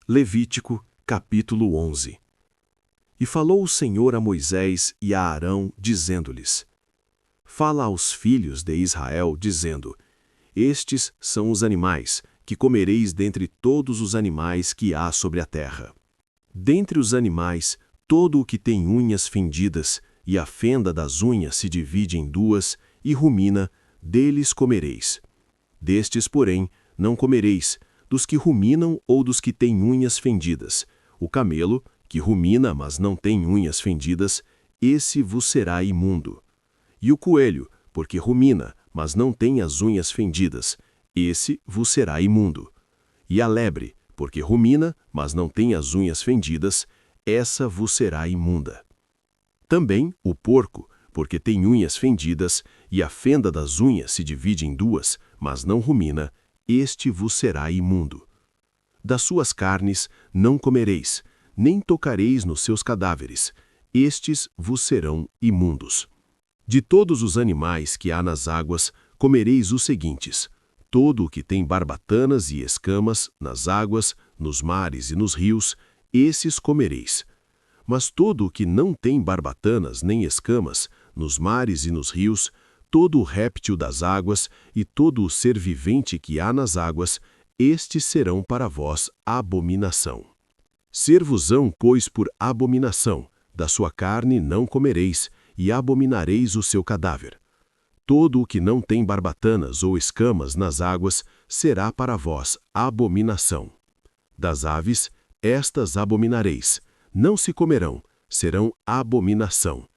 Levítico, capítulo 11. E falou o Senhor a Moisés e a Arão, dizendo-lhes: Fala aos filhos de Israel, dizendo: Estes são os animais que comereis dentre todos os animais que há sobre a terra. Dentre os animais, todo o que tem unhas fendidas, e a fenda das unhas se divide em duas, e rumina, deles comereis. Destes, porém, não comereis, dos que ruminam ou dos que têm unhas fendidas. O camelo, que rumina, mas não tem unhas fendidas, esse vos será imundo. E o coelho, porque rumina, mas não tem as unhas fendidas, esse vos será imundo. E a lebre, porque rumina, mas não tem as unhas fendidas, essa vos será imunda. Também o porco, porque tem unhas fendidas, e a fenda das unhas se divide em duas, mas não rumina, este vos será imundo. Das suas carnes não comereis, nem tocareis nos seus cadáveres, estes vos serão imundos. De todos os animais que há nas águas, comereis os seguintes: todo o que tem barbatanas e escamas nas águas, nos mares e nos rios, esses comereis. Mas todo o que não tem barbatanas nem escamas, nos mares e nos rios, todo o réptil das águas e todo o ser vivente que há nas águas, estes serão para vós abominação. Ser-vos-ão, pois, por abominação, da sua carne não comereis, e abominareis o seu cadáver. Todo o que não tem barbatanas ou escamas nas águas será para vós abominação. Das aves, estas abominareis, não se comerão, serão abominação: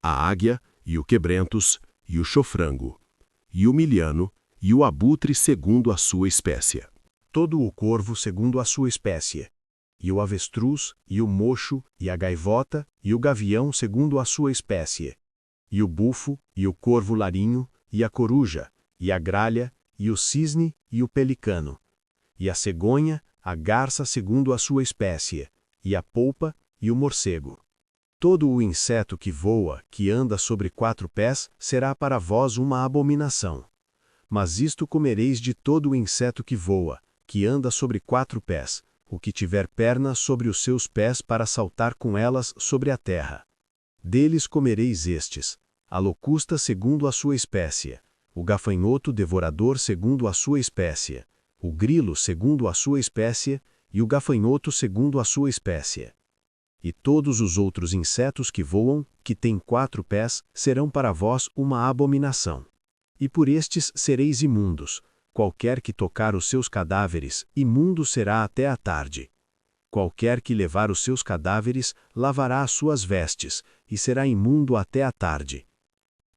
a águia, e o quebrentos, e o chofrango, e o milhano, e o abutre segundo a sua espécie. Todo o corvo segundo a sua espécie, e o avestruz, e o mocho, e a gaivota, e o gavião segundo a sua espécie, e o bufo, e o corvo larinho, e a coruja, e a gralha, e o cisne, e o pelicano, e a cegonha, a garça segundo a sua espécie, e a polpa, e o morcego. Todo o inseto que voa, que anda sobre 4 pés, será para vós uma abominação. Mas isto comereis de todo o inseto que voa, que anda sobre 4 pés, o que tiver pernas sobre os seus pés para saltar com elas sobre a terra. Deles comereis estes: a locusta segundo a sua espécie, o gafanhoto devorador segundo a sua espécie, o grilo segundo a sua espécie, e o gafanhoto segundo a sua espécie. E todos os outros insetos que voam, que têm 4 pés, serão para vós uma abominação. E por estes sereis imundos. Qualquer que tocar os seus cadáveres, imundo será até a tarde. Qualquer que levar os seus cadáveres, lavará as suas vestes, e será imundo até a tarde.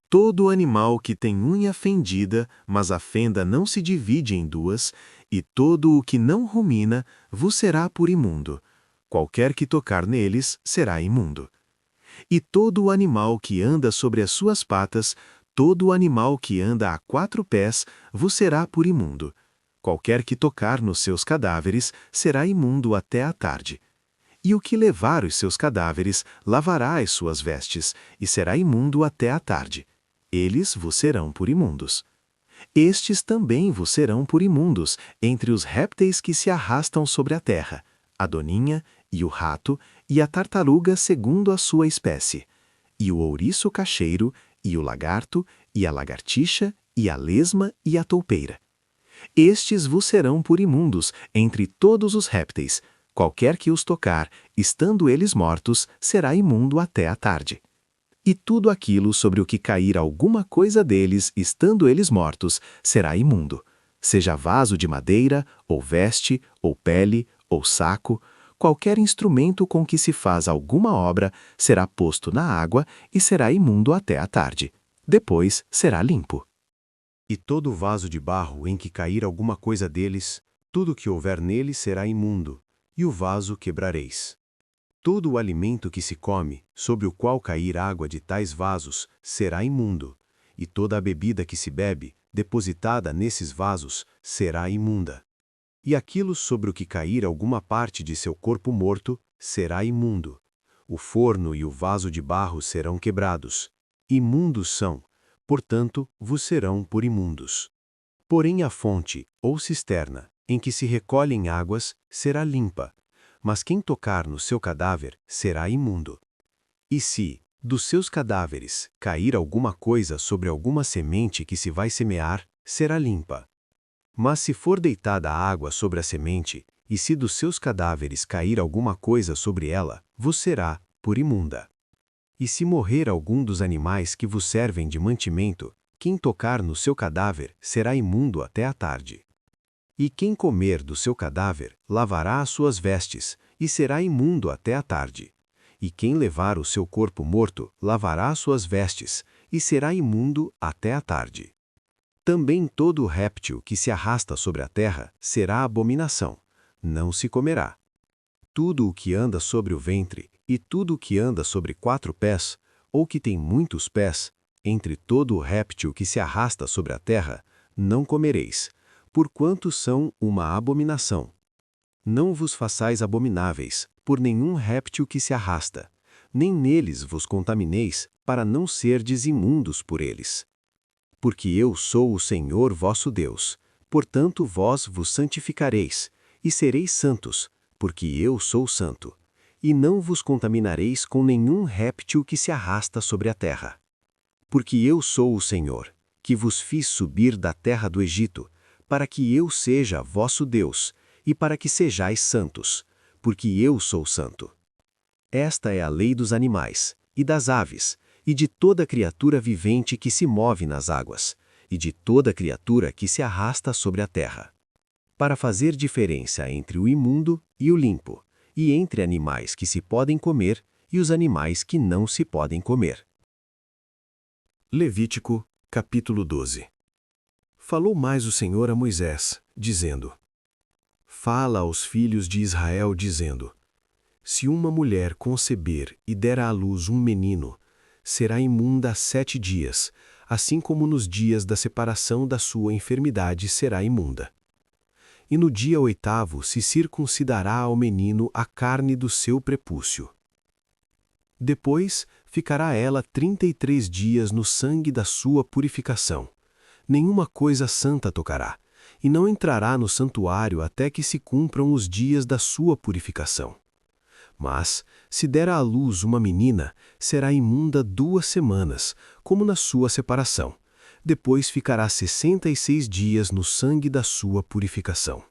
Todo animal que tem unha fendida, mas a fenda não se divide em duas, e todo o que não rumina, vos será por imundo. Qualquer que tocar neles será imundo. E todo o animal que anda sobre as suas patas, todo o animal que anda a 4 pés, vos será por imundo. Qualquer que tocar nos seus cadáveres será imundo até a tarde. E o que levar os seus cadáveres lavará as suas vestes, e será imundo até a tarde. Eles vos serão por imundos. Estes também vos serão por imundos, entre os répteis que se arrastam sobre a terra: a doninha, e o rato, e a tartaruga segundo a sua espécie, e o ouriço cacheiro, e o lagarto, e a lagartixa, e a lesma, e a toupeira. Estes vos serão por imundos, entre todos os répteis. Qualquer que os tocar, estando eles mortos, será imundo até a tarde. E tudo aquilo sobre o que cair alguma coisa deles, estando eles mortos, será imundo. Seja vaso de madeira, ou veste, ou pele, ou saco, qualquer instrumento com que se faz alguma obra será posto na água e será imundo até a tarde. Depois será limpo. E todo vaso de barro em que cair alguma coisa deles, tudo que houver nele será imundo, e o vaso quebrareis. Todo o alimento que se come, sobre o qual cair água de tais vasos, será imundo, e toda a bebida que se bebe, depositada nesses vasos, será imunda. E aquilo sobre o que cair alguma parte de seu corpo morto, será imundo. O forno e o vaso de barro serão quebrados. Imundos são, portanto, vos serão por imundos. Porém a fonte, ou cisterna, em que se recolhem águas, será limpa. mas quem tocar no seu cadáver será imundo. E se, dos seus cadáveres, cair alguma coisa sobre alguma semente que se vai semear, será limpa. Mas se for deitada água sobre a semente, e se dos seus cadáveres cair alguma coisa sobre ela, vos será por imunda. E se morrer algum dos animais que vos servem de mantimento, quem tocar no seu cadáver será imundo até a tarde. E quem comer do seu cadáver, lavará as suas vestes, e será imundo até a tarde. E quem levar o seu corpo morto, lavará as suas vestes, e será imundo até a tarde. Também todo réptil que se arrasta sobre a terra será abominação, não se comerá. Tudo o que anda sobre o ventre, e tudo o que anda sobre 4 pés, ou que tem muitos pés, entre todo o réptil que se arrasta sobre a terra, não comereis, porquanto são uma abominação. Não vos façais abomináveis por nenhum réptil que se arrasta, nem neles vos contamineis, para não serdes imundos por eles. Porque eu sou o Senhor vosso Deus, portanto vós vos santificareis, e sereis santos, porque eu sou santo, e não vos contaminareis com nenhum réptil que se arrasta sobre a terra. Porque eu sou o Senhor, que vos fiz subir da terra do Egito, para que eu seja vosso Deus, e para que sejais santos, porque eu sou santo. Esta é a lei dos animais, e das aves, e de toda criatura vivente que se move nas águas, e de toda criatura que se arrasta sobre a terra. Para fazer diferença entre o imundo e o limpo, e entre animais que se podem comer e os animais que não se podem comer. Levítico, capítulo 12. Falou mais o Senhor a Moisés, dizendo: Fala aos filhos de Israel, dizendo: Se uma mulher conceber e der à luz um menino, será imunda 7 dias, assim como nos dias da separação da sua enfermidade será imunda. E no dia 8º se circuncidará ao menino a carne do seu prepúcio. Depois ficará ela 33 dias no sangue da sua purificação. Nenhuma coisa santa tocará, e não entrará no santuário até que se cumpram os dias da sua purificação. Mas, se der à luz uma menina, será imunda 2 semanas, como na sua separação. Depois ficará 66 dias no sangue da sua purificação.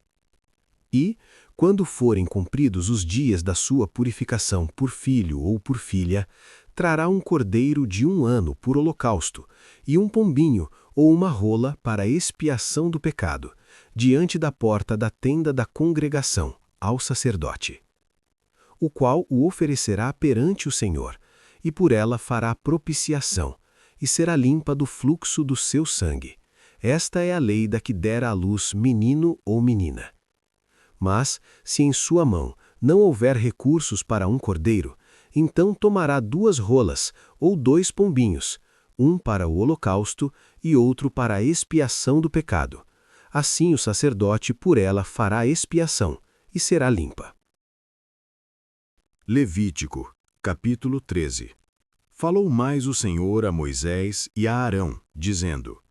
E, quando forem cumpridos os dias da sua purificação por filho ou por filha, trará um cordeiro de 1 ano por holocausto, e um pombinho ou uma rola para expiação do pecado, diante da porta da tenda da congregação, ao sacerdote. O qual o oferecerá perante o Senhor, e por ela fará propiciação, e será limpa do fluxo do seu sangue. Esta é a lei da que der à luz menino ou menina. Mas, se em sua mão não houver recursos para um cordeiro, então tomará 2 rolas ou 2 pombinhos, um para o holocausto e outro para a expiação do pecado. Assim o sacerdote por ela fará expiação, e será limpa. Levítico, capítulo 13. Falou mais o Senhor a Moisés e a Arão, dizendo: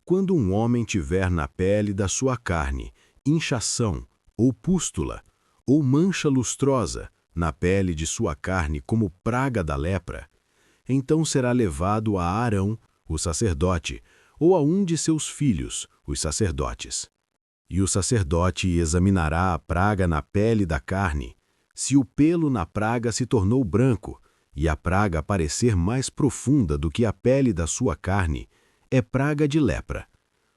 Quando um homem tiver na pele da sua carne inchação, ou pústula, ou mancha lustrosa, na pele de sua carne como praga da lepra, então será levado a Arão, o sacerdote, ou a um de seus filhos, os sacerdotes. E o sacerdote examinará a praga na pele da carne. Se o pelo na praga se tornou branco, e a praga parecer mais profunda do que a pele da sua carne, é praga de lepra.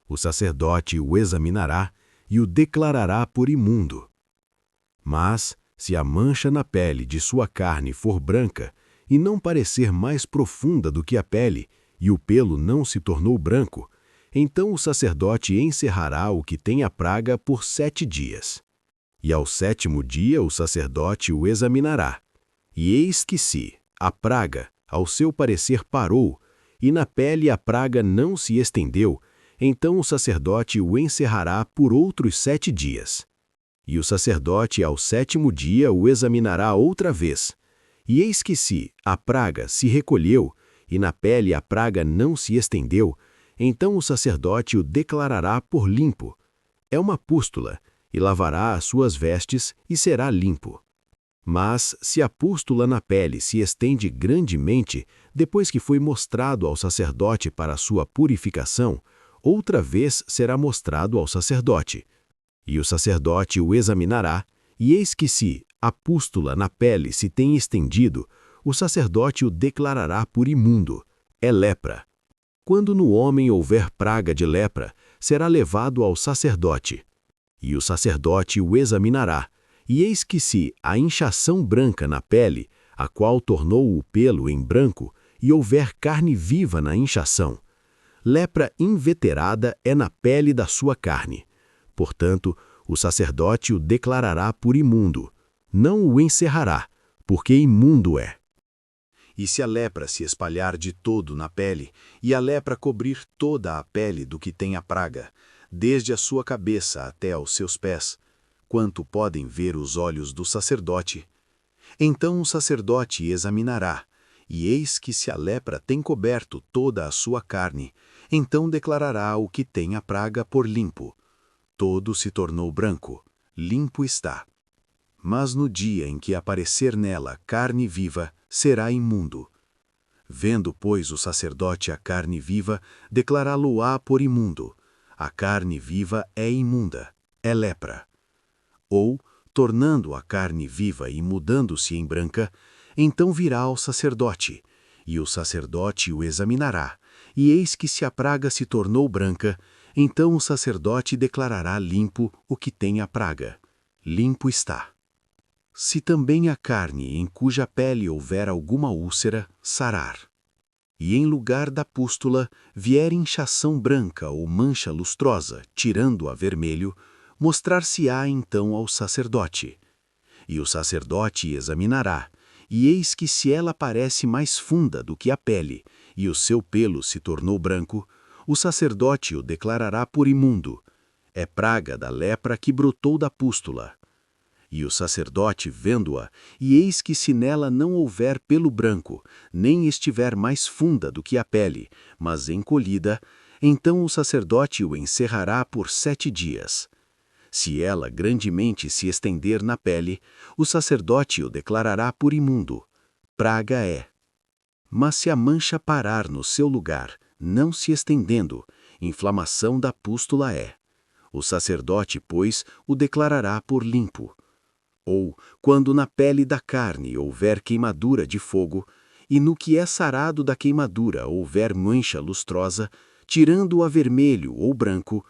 O sacerdote o examinará e o declarará por imundo. Mas, se a mancha na pele de sua carne for branca, e não parecer mais profunda do que a pele, e o pelo não se tornou branco, então o sacerdote encerrará o que tem a praga por 7 dias. E ao 7º dia o sacerdote o examinará. E eis que se a praga, ao seu parecer, parou, e na pele a praga não se estendeu, então o sacerdote o encerrará por outros 7 dias. E o sacerdote ao 7º dia o examinará outra vez. E eis que se a praga se recolheu, e na pele a praga não se estendeu, então o sacerdote o declarará por limpo. É uma pústula, e lavará as suas vestes, e será limpo. Mas, se a pústula na pele se estende grandemente, depois que foi mostrado ao sacerdote para sua purificação, outra vez será mostrado ao sacerdote. E o sacerdote o examinará, e eis que se a pústula na pele se tem estendido, o sacerdote o declarará por imundo. É lepra. Quando no homem houver praga de lepra, será levado ao sacerdote. E o sacerdote o examinará, e eis que se a inchação branca na pele, a qual tornou o pelo em branco, e houver carne viva na inchação, lepra inveterada é na pele da sua carne. Portanto, o sacerdote o declarará por imundo. Não o encerrará, porque imundo é. E se a lepra se espalhar de todo na pele, e a lepra cobrir toda a pele do que tem a praga, desde a sua cabeça até aos seus pés, quanto podem ver os olhos do sacerdote, então o sacerdote examinará, e eis que se a lepra tem coberto toda a sua carne, então declarará o que tem a praga por limpo. Todo se tornou branco, limpo está. Mas no dia em que aparecer nela carne viva, será imundo. Vendo, pois, o sacerdote a carne viva, declará-lo-á por imundo. A carne viva é imunda, é lepra. Ou, tornando a carne viva e mudando-se em branca, então virá ao sacerdote, e o sacerdote o examinará, e eis que se a praga se tornou branca, então o sacerdote declarará limpo o que tem a praga. Limpo está. Se também a carne em cuja pele houver alguma úlcera, sarar. E em lugar da pústula vier inchação branca ou mancha lustrosa, tirando-a vermelho, mostrar-se-á então ao sacerdote. E o sacerdote examinará, e eis que se ela parece mais funda do que a pele, e o seu pelo se tornou branco, o sacerdote o declarará por imundo. É praga da lepra que brotou da pústula. E o sacerdote, vendo-a, e eis que se nela não houver pelo branco, nem estiver mais funda do que a pele, mas encolhida, então o sacerdote o encerrará por 7 dias. Se ela grandemente se estender na pele, o sacerdote o declarará por imundo. Praga é. Mas se a mancha parar no seu lugar, não se estendendo, inflamação da pústula é. O sacerdote, pois, o declarará por limpo. Ou, quando na pele da carne houver queimadura de fogo, e no que é sarado da queimadura houver mancha lustrosa, tirando-a vermelho ou branco,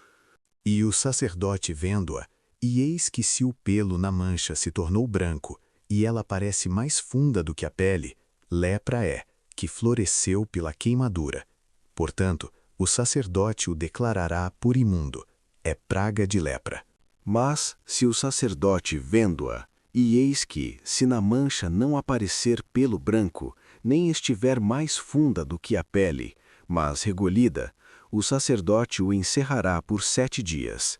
e o sacerdote vendo-a, e eis que se o pelo na mancha se tornou branco, e ela parece mais funda do que a pele, lepra é, que floresceu pela queimadura. Portanto, o sacerdote o declarará por imundo. É praga de lepra. Mas, se o sacerdote vendo-a, e eis que, se na mancha não aparecer pelo branco, nem estiver mais funda do que a pele, mas regolhida, o sacerdote o encerrará por 7 dias.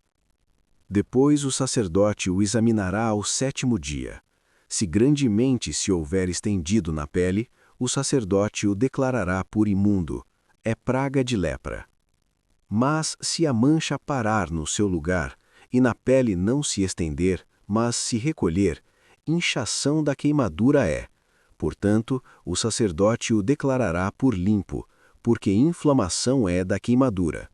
Depois o sacerdote o examinará ao 7º dia. Se grandemente se houver estendido na pele, o sacerdote o declarará por imundo. É praga de lepra. Mas se a mancha parar no seu lugar, e na pele não se estender, mas se recolher, inchação da queimadura é. Portanto, o sacerdote o declarará por limpo, porque inflamação é da queimadura.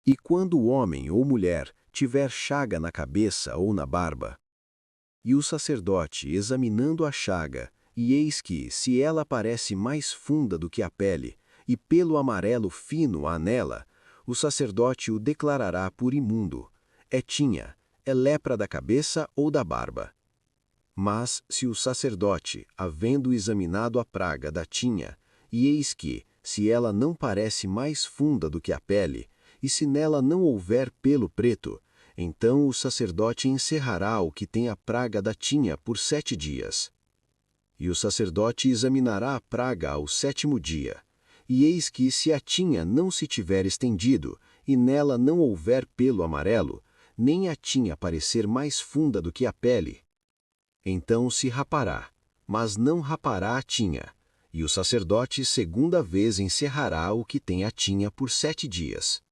E quando o homem ou mulher tiver chaga na cabeça ou na barba, e o sacerdote, examinando a chaga, e eis que, se ela parece mais funda do que a pele, e pelo amarelo fino há nela, o sacerdote o declarará por imundo. É tinha, é lepra da cabeça ou da barba. Mas, se o sacerdote, havendo examinado a praga da tinha, e eis que, se ela não parece mais funda do que a pele, e se nela não houver pelo preto, então o sacerdote encerrará o que tem a praga da tinha por 7 dias. E o sacerdote examinará a praga ao 7º dia, e eis que se a tinha não se tiver estendido, e nela não houver pelo amarelo, nem a tinha parecer mais funda do que a pele, então se rapará, mas não rapará a tinha, e o sacerdote segunda vez encerrará o que tem a tinha por 7 dias.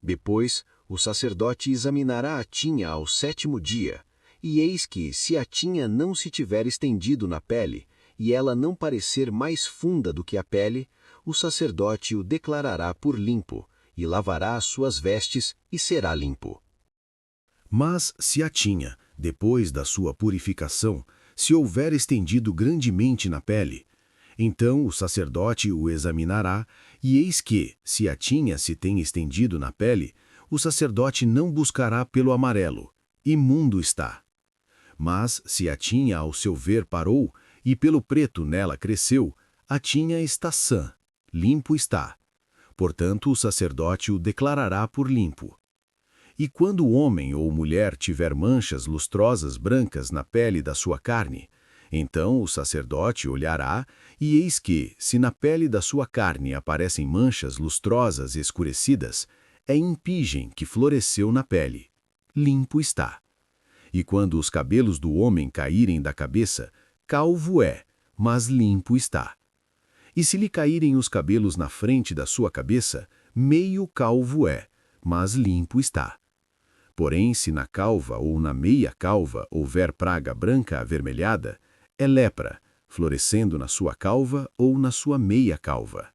Depois, o sacerdote examinará a tinha ao 7º dia, E eis que, se a tinha não se tiver estendido na pele, e ela não parecer mais funda do que a pele, o sacerdote o declarará por limpo, e lavará as suas vestes, e será limpo. Mas se a tinha, depois da sua purificação, se houver estendido grandemente na pele, então o sacerdote o examinará, e eis que, se a tinha se tem estendido na pele, o sacerdote não buscará pelo amarelo, imundo está. Mas se a tinha ao seu ver parou, e pelo preto nela cresceu, a tinha está sã, limpo está. Portanto o sacerdote o declarará por limpo. E quando o homem ou mulher tiver manchas lustrosas brancas na pele da sua carne, então o sacerdote olhará, e eis que, se na pele da sua carne aparecem manchas lustrosas e escurecidas, é impigem que floresceu na pele. Limpo está. E quando os cabelos do homem caírem da cabeça, calvo é, mas limpo está. E se lhe caírem os cabelos na frente da sua cabeça, meio calvo é, mas limpo está. Porém, se na calva ou na meia calva houver praga branca avermelhada, é lepra, florescendo na sua calva ou na sua meia calva.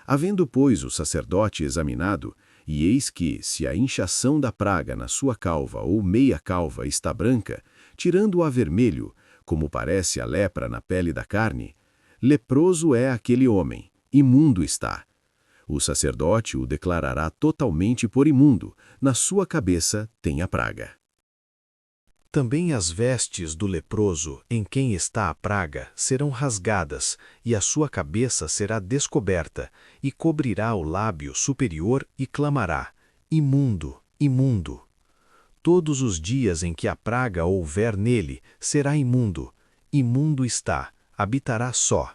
Havendo, pois, o sacerdote examinado, e eis que, se a inchação da praga na sua calva ou meia calva está branca, tirando-a vermelho, como parece a lepra na pele da carne, leproso é aquele homem, imundo está. O sacerdote o declarará totalmente por imundo, na sua cabeça tem a praga. Também as vestes do leproso, em quem está a praga, serão rasgadas, e a sua cabeça será descoberta, e cobrirá o lábio superior e clamará: imundo, imundo. Todos os dias em que a praga houver nele, será imundo. Imundo está, habitará só.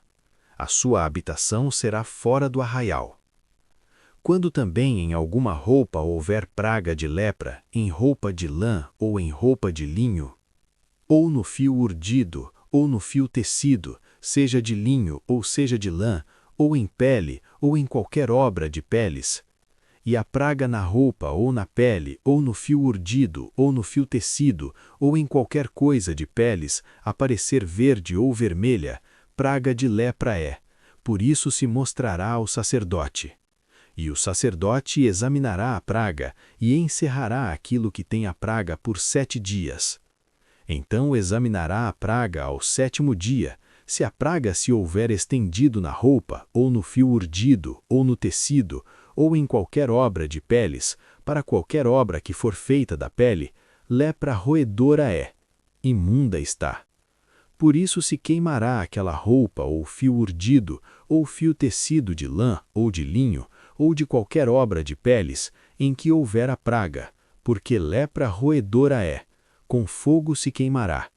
A sua habitação será fora do arraial. Quando também em alguma roupa houver praga de lepra, em roupa de lã ou em roupa de linho, ou no fio urdido, ou no fio tecido, seja de linho ou seja de lã, ou em pele, ou em qualquer obra de peles, e a praga na roupa ou na pele, ou no fio urdido, ou no fio tecido, ou em qualquer coisa de peles, aparecer verde ou vermelha, praga de lepra é, por isso se mostrará ao sacerdote. E o sacerdote examinará a praga e encerrará aquilo que tem a praga por 7 dias. Então examinará a praga ao 7º dia, se a praga se houver estendido na roupa, ou no fio urdido, ou no tecido, ou em qualquer obra de peles, para qualquer obra que for feita da pele, lepra roedora é, imunda está. Por isso se queimará aquela roupa ou fio urdido, ou fio tecido de lã ou de linho, ou de qualquer obra de peles, em que houver a praga, porque lepra roedora é, com fogo se queimará.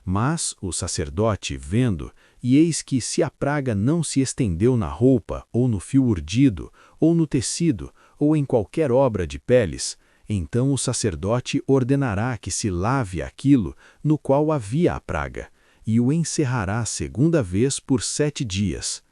Mas o sacerdote, vendo, e eis que se a praga não se estendeu na roupa, ou no fio urdido, ou no tecido, ou em qualquer obra de peles, então o sacerdote ordenará que se lave aquilo no qual havia a praga, e o encerrará 2ª vez por 7 dias.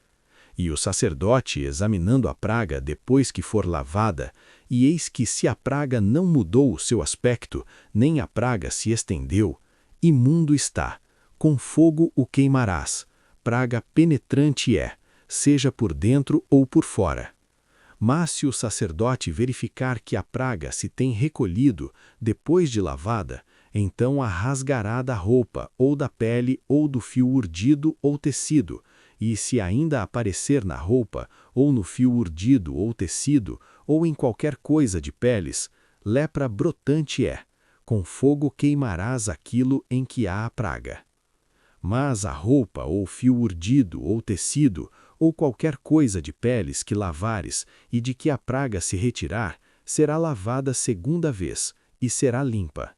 E o sacerdote, examinando a praga depois que for lavada, e eis que se a praga não mudou o seu aspecto, nem a praga se estendeu, imundo está, com fogo o queimarás, praga penetrante é, seja por dentro ou por fora. Mas se o sacerdote verificar que a praga se tem recolhido depois de lavada, então a rasgará da roupa, ou da pele, ou do fio urdido ou tecido, e se ainda aparecer na roupa, ou no fio urdido ou tecido, ou em qualquer coisa de peles, lepra brotante é, com fogo queimarás aquilo em que há a praga. Mas a roupa, ou fio urdido ou tecido, ou qualquer coisa de peles que lavares, e de que a praga se retirar, será lavada 2ª vez, e será limpa.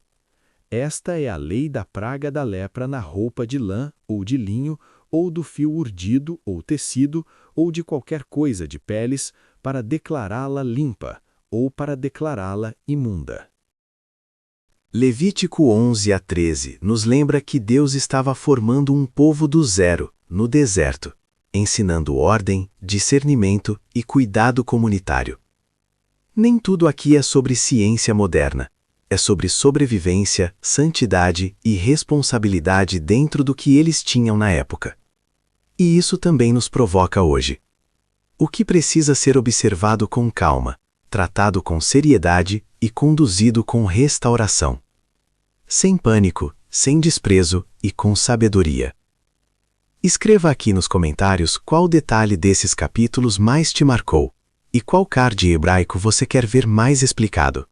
Esta é a lei da praga da lepra na roupa de lã ou de linho, ou do fio urdido ou tecido, ou de qualquer coisa de peles, para declará-la limpa, ou para declará-la imunda. Levítico 11 a 13 nos lembra que Deus estava formando um povo do zero, no deserto, ensinando ordem, discernimento e cuidado comunitário. Nem tudo aqui é sobre ciência moderna. é sobre sobrevivência, santidade e responsabilidade dentro do que eles tinham na época. E isso também nos provoca hoje. O que precisa ser observado com calma, tratado com seriedade e conduzido com restauração. Sem pânico, sem desprezo e com sabedoria. Escreva aqui nos comentários qual detalhe desses capítulos mais te marcou e qual card hebraico você quer ver mais explicado.